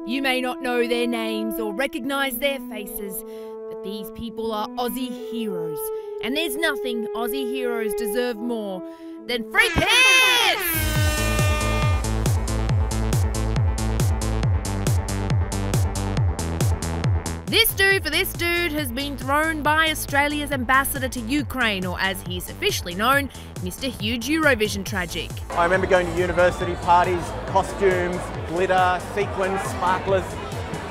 You may not know their names or recognise their faces, but these people are Aussie heroes. And there's nothing Aussie heroes deserve more than free piss! This dude for this dude has been thrown by Australia's ambassador to Ukraine, or as he's officially known, Mr. Huge Eurovision Tragic. I remember going to university parties, costumes, glitter, sequins, sparklers,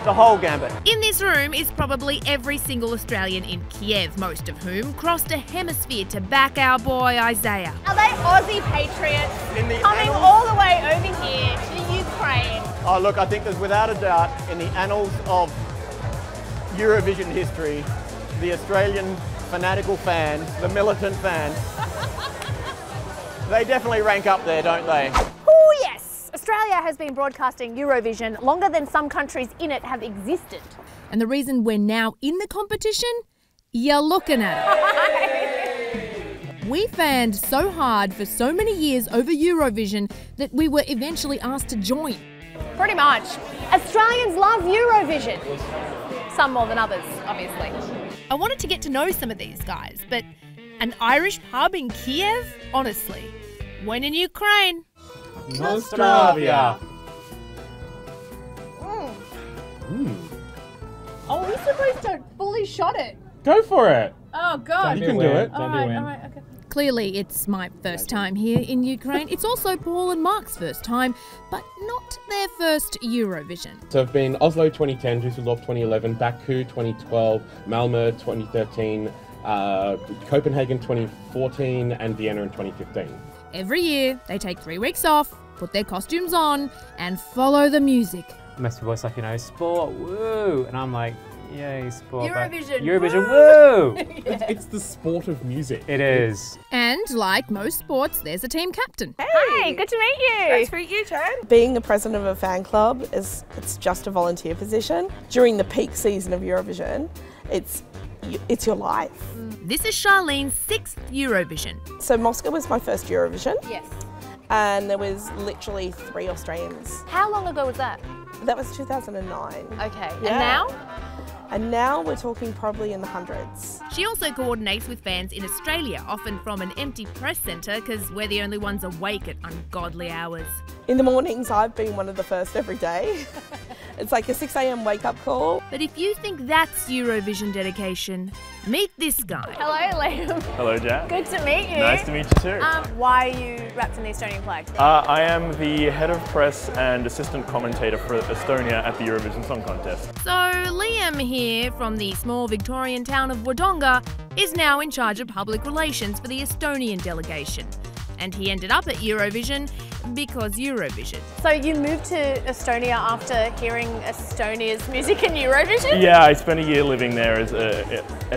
the whole gambit. In this room is probably every single Australian in Kiev, most of whom crossed a hemisphere to back our boy Isaiah. Are they Aussie patriots coming all the way over here to Ukraine? Oh look, I think there's without a doubt in the annals of Eurovision history, the Australian fanatical fans, the militant fans, they definitely rank up there, don't they? Oh yes! Australia has been broadcasting Eurovision longer than some countries in it have existed. And the reason we're now in the competition? You're looking at it. We fanned so hard for so many years over Eurovision that we were eventually asked to join. Pretty much. Australians love Eurovision. Some more than others, obviously. I wanted to get to know some of these guys, but an Irish pub in Kiev? Honestly, when in Ukraine? Nostrovia. Oh, we're supposed to fully shot it. Go for it. Oh, God. You can do it. All right, okay. Clearly, it's my first time here in Ukraine. It's also Paul and Mark's first time, but not their first Eurovision. So I've been Oslo 2010, Düsseldorf 2011, Baku 2012, Malmö 2013, Copenhagen 2014, and Vienna in 2015. Every year, they take 3 weeks off, put their costumes on, and follow the music. Most people are like, you know, sport, woo! And I'm like, yay, sport. Eurovision, Eurovision, woo! It's the sport of music. It is. And like most sports, there's a team captain. Hey, good to meet you. Nice to meet you, Jan. Being the president of a fan club it's just a volunteer position. During the peak season of Eurovision, it's your life. This is Charlene's 6th Eurovision. So Moscow was my first Eurovision. Yes. And there was literally 3 Australians. How long ago was that? That was 2009. Okay, Yeah. and now? And now we're talking probably in the hundreds. She also coordinates with fans in Australia, often from an empty press centre because we're the only ones awake at ungodly hours. In the mornings, I've been one of the first every day. It's like a 6 a.m. wake-up call. But if you think that's Eurovision dedication, meet this guy. Hello, Liam. Hello, Jan. Good to meet you. Nice to meet you too. Why are you wrapped in the Estonian flag? I am the head of press and assistant commentator for Estonia at the Eurovision Song Contest. So Liam here from the small Victorian town of Wodonga is now in charge of public relations for the Estonian delegation. And he ended up at Eurovision because Eurovision. So you moved to Estonia after hearing Estonia's music in Eurovision? Yeah, I spent a year living there as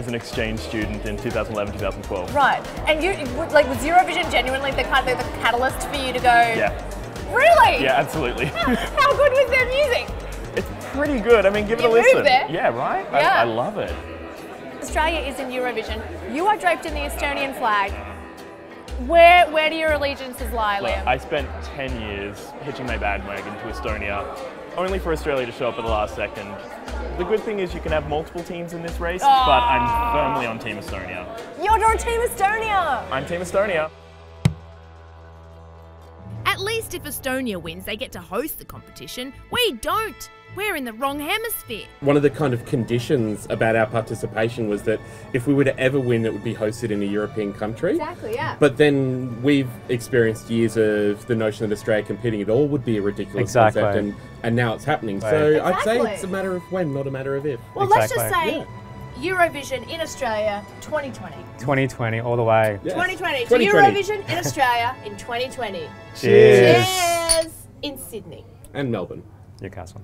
an exchange student in 2011-2012. Right, and was Eurovision genuinely the catalyst for you to go? Yeah. Really? Yeah, absolutely. How good was their music? It's pretty good. I mean, give it a You listen. moved there? Yeah, right? Yeah. I love it. Australia is in Eurovision. You are draped in the Estonian flag. Where do your allegiances lie, Look, Liam? I spent 10 years hitching my bandwagon to Estonia, only for Australia to show up at the last second. The good thing is you can have multiple teams in this race, but I'm firmly on Team Estonia. You're on Team Estonia! I'm Team Estonia. At least if Estonia wins, they get to host the competition. We don't. We're in the wrong hemisphere. One of the kind of conditions about our participation was that if we were to ever win, it would be hosted in a European country. Exactly, yeah. But then we've experienced years of the notion that Australia competing at all would be a ridiculous Exactly. concept, and now it's happening. Right. So I'd say Exactly. it's a matter of when, not a matter of if. Well, let's just Exactly. say Eurovision in Australia 2020. 2020 all the way. Yes. 2020. 2020. To Eurovision in Australia in 2020. Cheers. Cheers! In Sydney. And Melbourne. Newcastle.